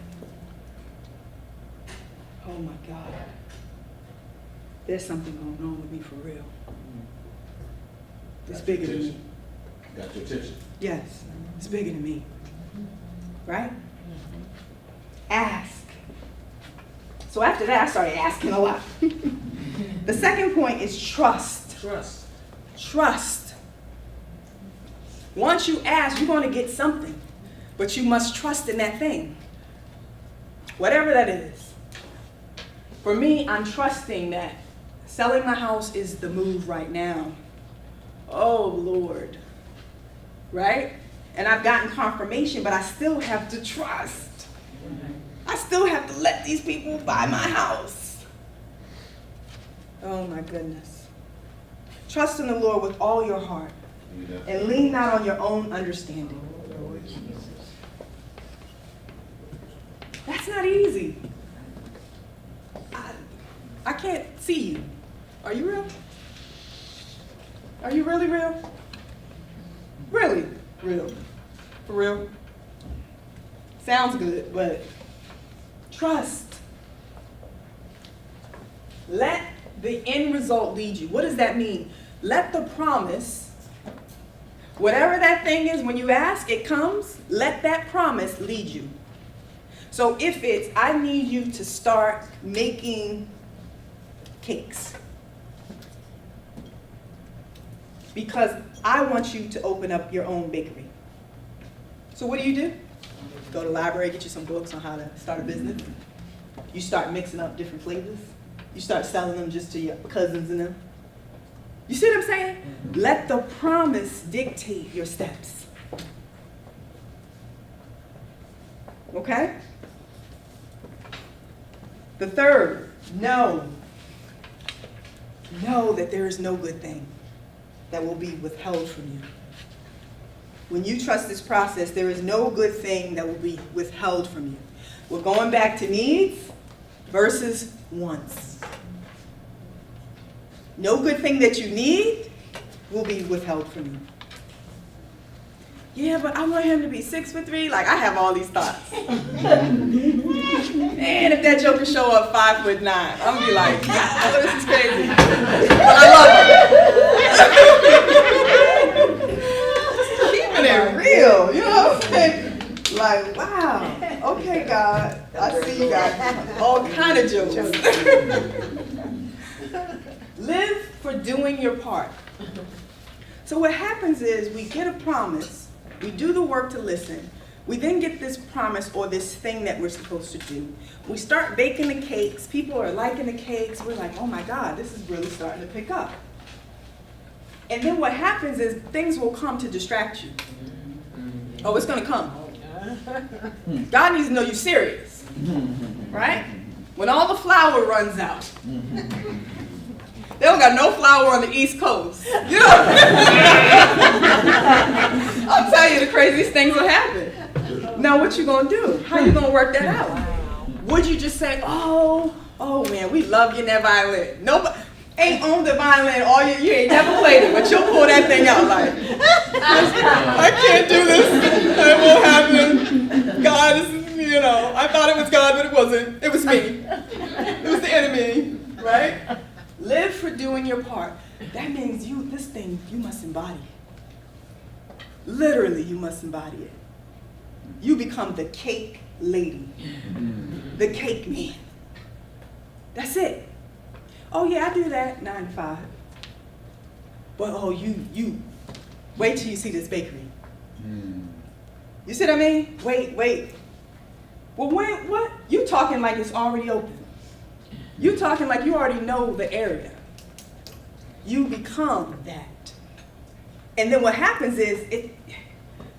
oh my God, there's something going on with me for real. It's bigger than me. Got your attention. Yes, it's bigger than me, right? Ask. So after that, I started asking a lot. The second point is trust. Trust. Once you ask, you're going to get something, but you must trust in that thing, whatever that is. For me, I'm trusting that selling my house is the move right now. Oh, Lord, right? And I've gotten confirmation, but I still have to trust. I still have to let these people buy my house. Oh, my goodness. Trust in the Lord with all your heart. And lean not on your own understanding. That's not easy. I can't see you. Are you real? Are you really real? Really real? For real? Sounds good, but trust. Let the end result lead you. What does that mean? Let the promise, whatever that thing is, when you ask, it comes. Let that promise lead you. So if it's, I need you to start making cakes because I want you to open up your own bakery. So what do? Go to the library, get you some books on how to start a business. You start mixing up different flavors. You start selling them just to your cousins and them. You see what I'm saying? Let the promise dictate your steps. Okay? The third, know that there is no good thing that will be withheld from you. When you trust this process, there is no good thing that will be withheld from you. We're going back to needs versus wants. No good thing that you need will be withheld from you. Yeah, but I want him to be 6'3". Like, I have all these thoughts. Man, if that joker show up 5'9", I'm gonna be like, oh, this is crazy. But I love it. Keeping it real, you know what I'm saying? Like, wow. Okay, God, I see you got all kind of jokes. Live for doing your part. So what happens is we get a promise. We do the work to listen. We then get this promise or this thing that we're supposed to do. We start baking the cakes. People are liking the cakes. We're like, oh my God, this is really starting to pick up. And then what happens is things will come to distract you. Oh, it's going to come. God needs to know you're serious. Right? When all the flour runs out. They don't got no flour on the East Coast. You know? I'll tell you the craziest things will happen. Now what you gonna do? How you gonna work that out? Would you just say, oh man, we love you in that violin. Nobody ain't owned the violin all you ain't never played it, but you'll pull that thing out like, I can't do this. It won't happen. God is, I thought it was God, but it wasn't. It was me. It was the enemy, right? Live for doing your part. That means this thing, you must embody. Literally, you must embody it. You become the cake lady, the cake man. That's it. Oh yeah, I do that 9 to 5. But you wait till you see this bakery. You see what I mean? Wait. Well, what? You talking like it's already open. You talking like you already know the area. You become that. And then what happens is,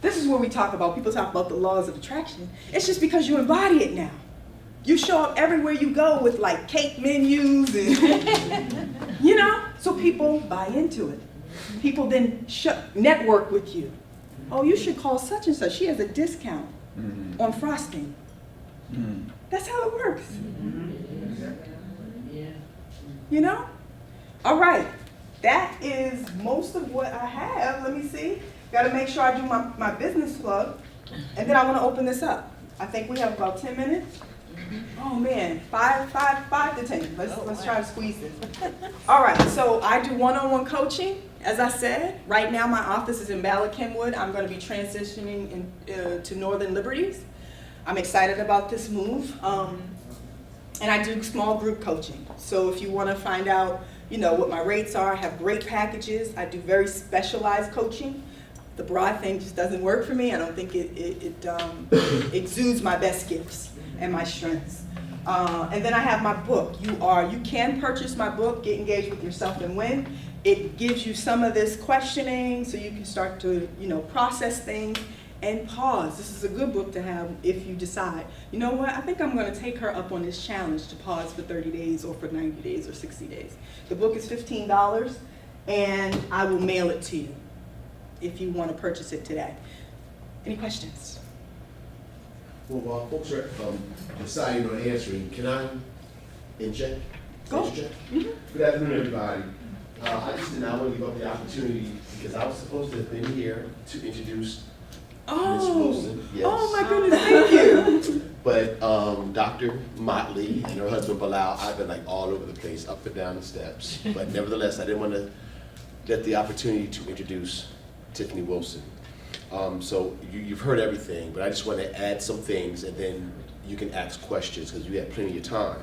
this is where we talk about, people talk about the laws of attraction. It's just because you embody it now. You show up everywhere you go with like cake menus and, so people buy into it. People then network with you. Oh, you should call such and such. She has a discount on frosting. That's how it works. All right, that is most of what I have. Let me see. Got to make sure I do my business plug, and then I want to open this up. I think we have about 10 minutes. Oh man, 5 to 10. Let's try to squeeze this. All right, so I do one-on-one coaching. As I said, right now my office is in Ballard Kenwood. I'm going to be transitioning to Northern Liberties. I'm excited about this move. And I do small group coaching. So if you want to find out, what my rates are, I have great packages. I do very specialized coaching. The broad thing just doesn't work for me. I don't think it exudes my best gifts and my strengths. And then I have my book. You can purchase my book, Get Engaged with Yourself and Win. It gives you some of this questioning so you can start to, process things and pause. This is a good book to have if you decide, you know what, I think I'm going to take her up on this challenge to pause for 30 days or for 90 days or 60 days. The book is $15 and I will mail it to you if you want to purchase it today. Any questions? Well, while folks are deciding on answering, can I inject? Go. Good afternoon, everybody. I just did not want to give up the opportunity because I was supposed to have been here to introduce Ms. Wilson. Yes. Oh my goodness, thank you. But Dr. Motley and her husband Bilal, I've been like all over the place, up and down the steps. But nevertheless, I didn't want to get the opportunity to introduce Tiffany Wilson. So you've heard everything, but I just want to add some things and then you can ask questions because you have plenty of time.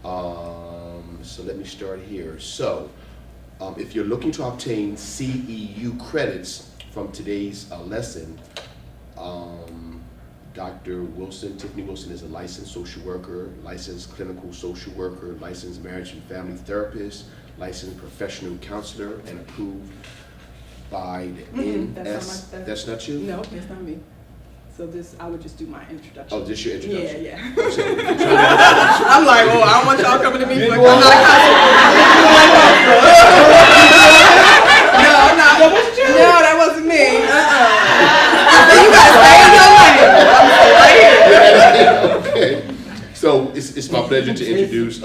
So let me start here. So if you're looking to obtain CEU credits from today's lesson, Dr. Wilson, Tiffany Wilson, is a licensed social worker, licensed clinical social worker, licensed marriage and family therapist, licensed professional counselor, and approved by the NS. That's not you? No, it's not me. So I would just do my introduction. Oh, this your introduction? Yeah, yeah. I'm saying, I'm like, oh, I don't want y'all coming to me for I'm not No, that wasn't me. You guys stay in your lane. I'm right here. Okay. So it's my pleasure to introduce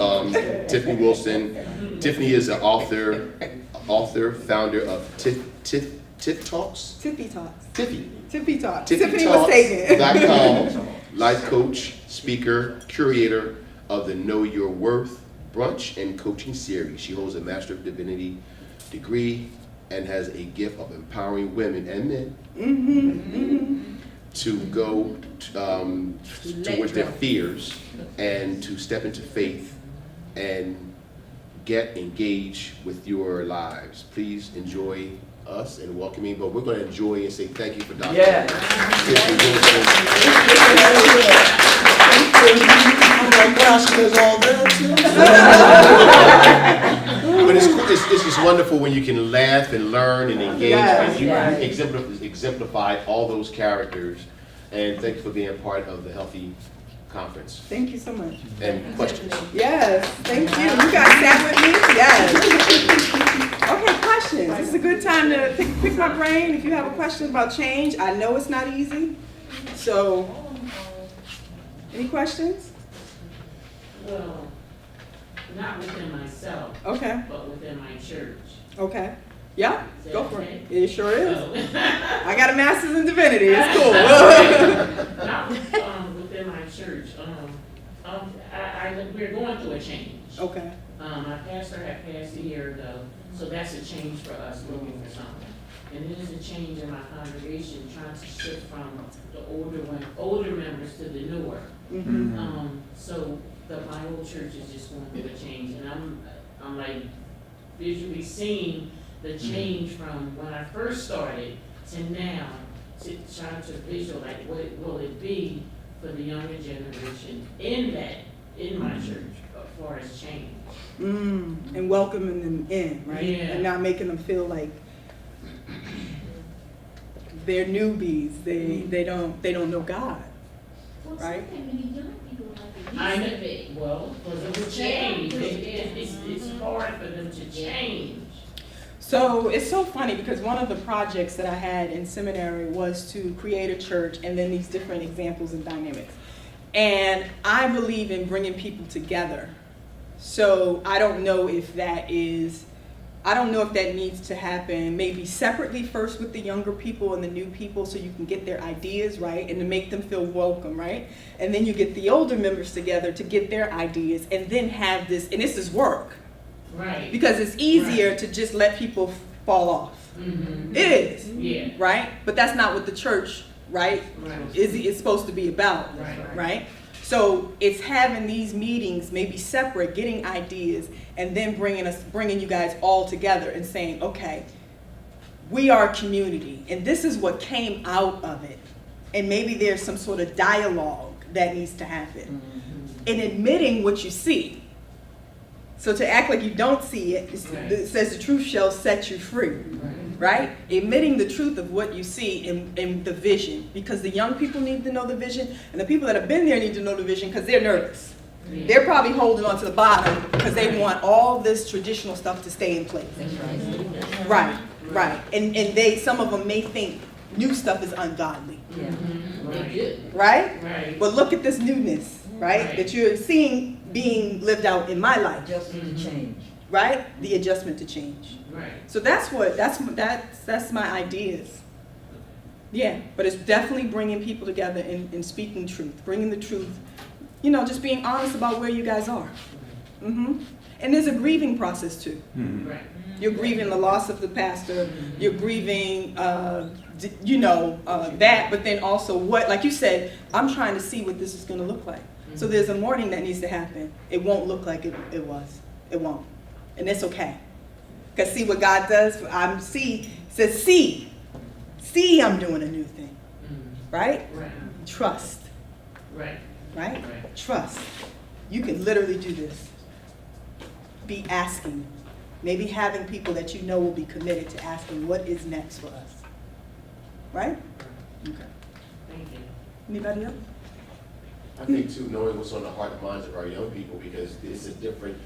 Tiffany Wilson. Tiffany is an author, founder of Tiff Talks? Tiffy Talks. Tiffy. Tiffy Talks. Tiffy Tiffany was taken. Talks.com, life coach, speaker, curator of the Know Your Worth brunch and coaching series. She holds a Master of Divinity degree and has a gift of empowering women and men to go towards their fears and to step into faith and get engaged with your lives. Please enjoy us and welcoming, but we're going to enjoy and say thank you for Dr. Yeah. Tiffany Wilson. I'm like, wow, she does all that too. But it's just wonderful when you can laugh and learn and engage, and you exemplified all those characters. And thank you for being part of the Healthy Conference. Thank you so much. And questions? Yes, thank you. You guys sat with me? Yes. Okay, questions. This is a good time to pick my brain. If you have a question about change, I know it's not easy. So, any questions? Well, not within myself, Okay, but within my church. okay. Yeah, Is that go for okay? it. It sure is. Oh. I got a master's in divinity. It's cool. Not within my church. We're going through a change. Okay. My pastor had passed a year ago, so that's a change for us, looking for something. And it is a change in my congregation, trying to shift from the older members to the newer. So my old church is just going through a change, and I'm like visually seeing the change from when I first started to now, to trying to visualize what will it be for the younger generation in my church as far as change. And welcoming them in, right? Yeah. And not making them feel like they're newbies. They don't know God. Well, Right. so many young people like I it used know, to be. well, because of the change, it's hard for them to change. So it's so funny because one of the projects that I had in seminary was to create a church and then these different examples and dynamics. And I believe in bringing people together. So I don't know if that needs to happen maybe separately first with the younger people and the new people so you can get their ideas, right? And to make them feel welcome, right? And then you get the older members together to get their ideas and then have this, and this is work. Right. Because it's easier to just let people fall off. Mm-hmm. It is, Yeah. right? But that's not what the church, right, Right. is supposed to be about, right? So it's having these meetings, maybe separate, getting ideas, and then bringing you guys all together and saying, okay, we are a community, and this is what came out of it. And maybe there's some sort of dialogue that needs to happen. And admitting what you see. So to act like you don't see it, it says the truth shall set you free, right? Admitting the truth of what you see in the vision, because the young people need to know the vision, and the people that have been there need to know the vision because they're nervous. Yeah. They're probably holding on to the bottom because they want all this traditional stuff to stay in place. Right. And some of them may think new stuff is ungodly. Yeah. Right? Right. But look at this newness, right? That you're seeing being lived out in my life. Adjustment to change. Right? The adjustment to change. Right. So that's my ideas. Yeah, but it's definitely bringing people together and speaking truth, bringing the truth, just being honest about where you guys are. And there's a grieving process too. Right. You're grieving the loss of the pastor. You're grieving that, but then also what, like you said, I'm trying to see what this is going to look like. So there's a mourning that needs to happen. It won't look like it was. It won't. And it's okay. Because see what God does? Says, see, I'm doing a new thing. Right? Right. Trust. Right. Right? Right. Trust. You can literally do this. Be asking. Maybe having people that you know will be committed to asking what is next for us. Right? Okay. Thank you. Anybody else? I think too, knowing what's on the heart and minds of our young people, because it's a different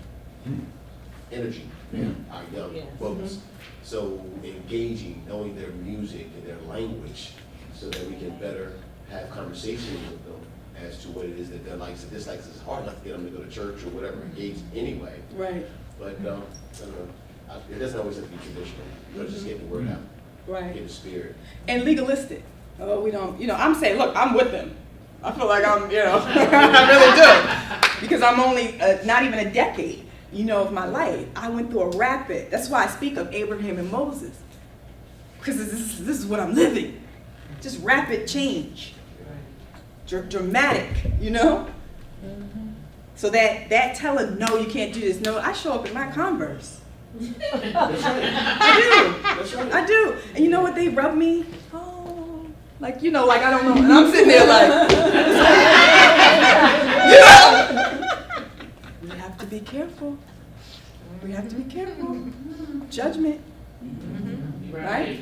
energy than our young Yes. folks. So engaging, knowing their music and their language, so that we can better have conversations with them as to what it is that their likes and dislikes. It's hard enough to get them to go to church or whatever, engage anyway. Right. But I don't know, it doesn't always have to be traditional. Just get the word out, Right. get the spirit. And legalistic. Oh, we don't, I'm saying, look, I'm with them. I feel like I'm, I really do. Because I'm only not even a decade, of my life. I went through a rapid, that's why I speak of Abraham and Moses. Because this is what I'm living. Just rapid change. Dramatic, So that telling, no, you can't do this. No, I show up in my Converse. That's right. I do. And you know what they rub me? Oh, like I don't know. And I'm sitting there like, we have to be careful. We have to be careful. Judgment, right?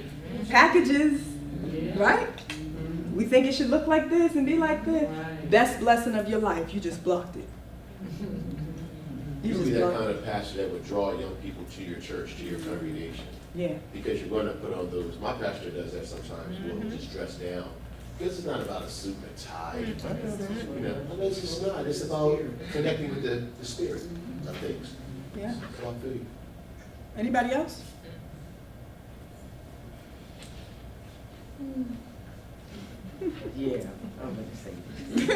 Packages, Yeah. right? We think it should look like this and be like this. Right. Best blessing of your life, you just blocked it. You'll be that kind of pastor that would draw young people to your church, to your congregation. Yeah. Because you're going to put on those, my pastor does that sometimes, we'll just dress down. Because it's not about a suit and tie. It's just not. It's about connecting with the spirit of things. Yeah. So I feel you. Anybody else? Yeah, I'm gonna say this.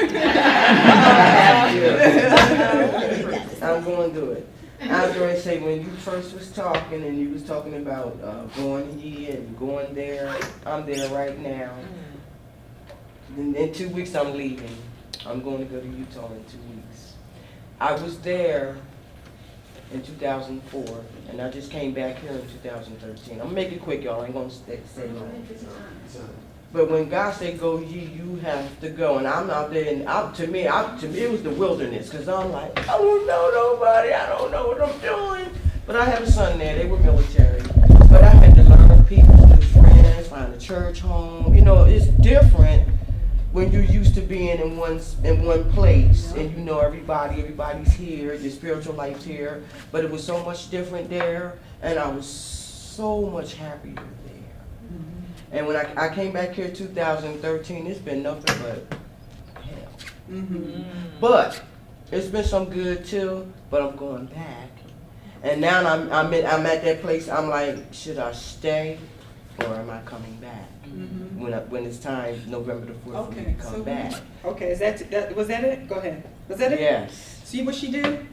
I'm going to do it. I was going to say, when you first was talking and you was talking about going here and going there, I'm there right now. In 2 weeks I'm leaving. I'm going to go to Utah in 2 weeks. I was there in 2004, and I just came back here in 2013. I'm gonna make it quick, y'all. I ain't gonna say long. But when God said go ye, you have to go. And I'm out there, and to me it was the wilderness, because I'm like, I don't know nobody, I don't know what I'm doing. But I have a son there, they were military. But I had to learn people, new friends, find a church home. It's different when you're used to being in one place, and everybody's here, your spiritual life's here. But it was so much different there, and I was so much happier there. And when I came back here in 2013, it's been nothing but hell. But it's been some good too, but I'm going back. And now I'm at that place, I'm like, should I stay or am I coming back? When it's time, November the 4th, for me to come back. Okay, was that it? Go ahead. Was that it? Yes. See what she did?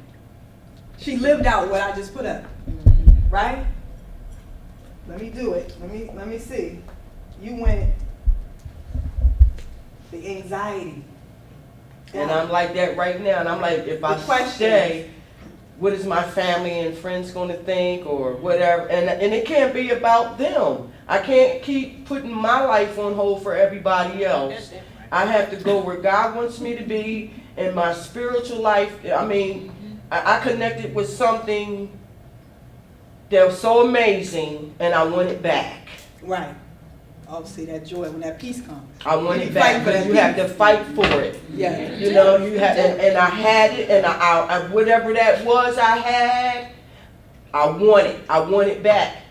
She lived out what I just put up. Right? Let me do it. Let me see. You went the anxiety. And I'm like that right now, and I'm like, if I stay, what is my family and friends going to think or whatever? And it can't be about them. I can't keep putting my life on hold for everybody else. I have to go where God wants me to be in my spiritual life. I mean, I connected with something that was so amazing, and I want it back. Right. Oh, see that joy when that peace comes. I want it back, because you have to fight for it. Yeah. You have, and I had it, and I whatever that was I had, I want it back.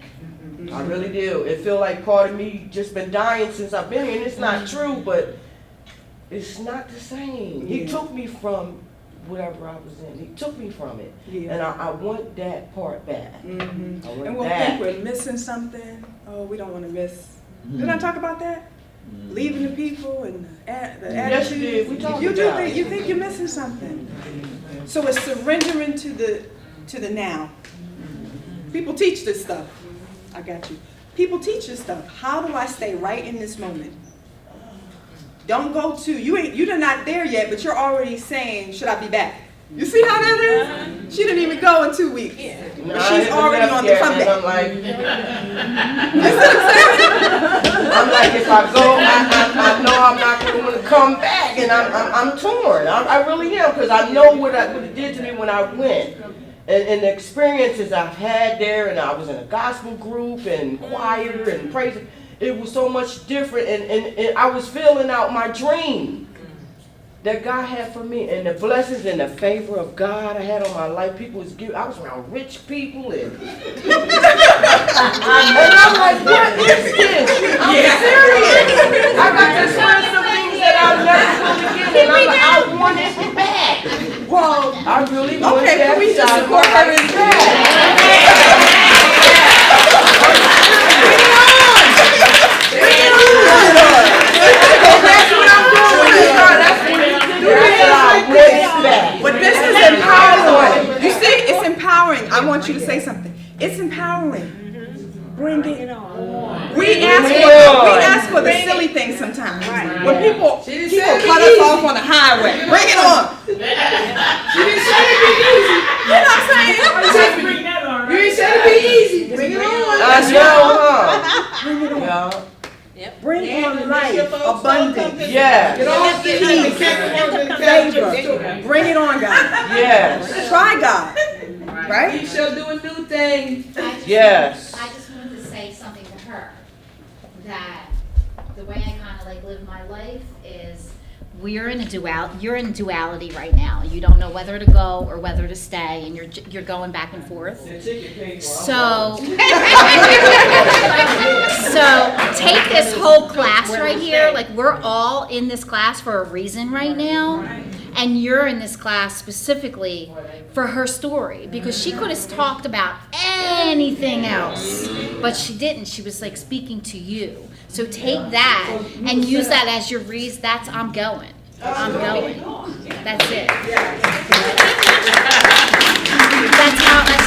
I really do. It feel like part of me just been dying since I've been here, and it's not true, but it's not the same. He took me from whatever I was in. He took me from it, and I want that part back. I want And we'll think we're missing something. Oh, we don't want to miss. Didn't I talk about that? Leaving the people and the attitude. Yes, you did. We talked about it. You think you're missing something. So it's surrendering to the now. People teach this stuff. I got you. People teach us stuff. How do I stay right in this moment? Don't go to, you're not there yet, but you're already saying, should I be back? You see how that is? She didn't even go in 2 weeks. But she's already on the comeback. I'm like, I'm like, if I go, I know I'm not going to come back, and I'm torn. I really am, because I know what it did to me when I went. And the experiences I've had there, and I was in a gospel group and choir and praise. It was so much different, and I was filling out my dream that God had for me, and the blessings and the favor of God I had on my life. People was giving. I was around rich people, and I'm like, what is this? I'm serious. I got to experience some things that I'll never do again, and I'm like, I want it back. Well, I really want okay, that. can we just side of support my her in life that? But this is empowering. You see, it's empowering. I want you to say something. It's empowering. Bring it on. We ask for the silly things sometimes. When people cut us off on the highway. Bring it on. She didn't say it'd be easy. You know what I'm saying? You ain't said it'd be easy. Bring it on. I know, Bring it on. huh? Bring on life, abundance, Yes. favor. Bring it on, God. Yes. Try God. Right? You shall do a new thing. Yes. I just wanted to say something to her, that the way I kind of like live my life is, you're in duality right now. You don't know whether to go or whether to stay, and you're going back and forth. So take this whole class right here. Like, we're all in this class for a reason right now, and you're in this class specifically for her story, because she could have talked about anything else, but she didn't. She was like speaking to you. So take that and use that as your reason. That's I'm going. I'm going. That's it. That's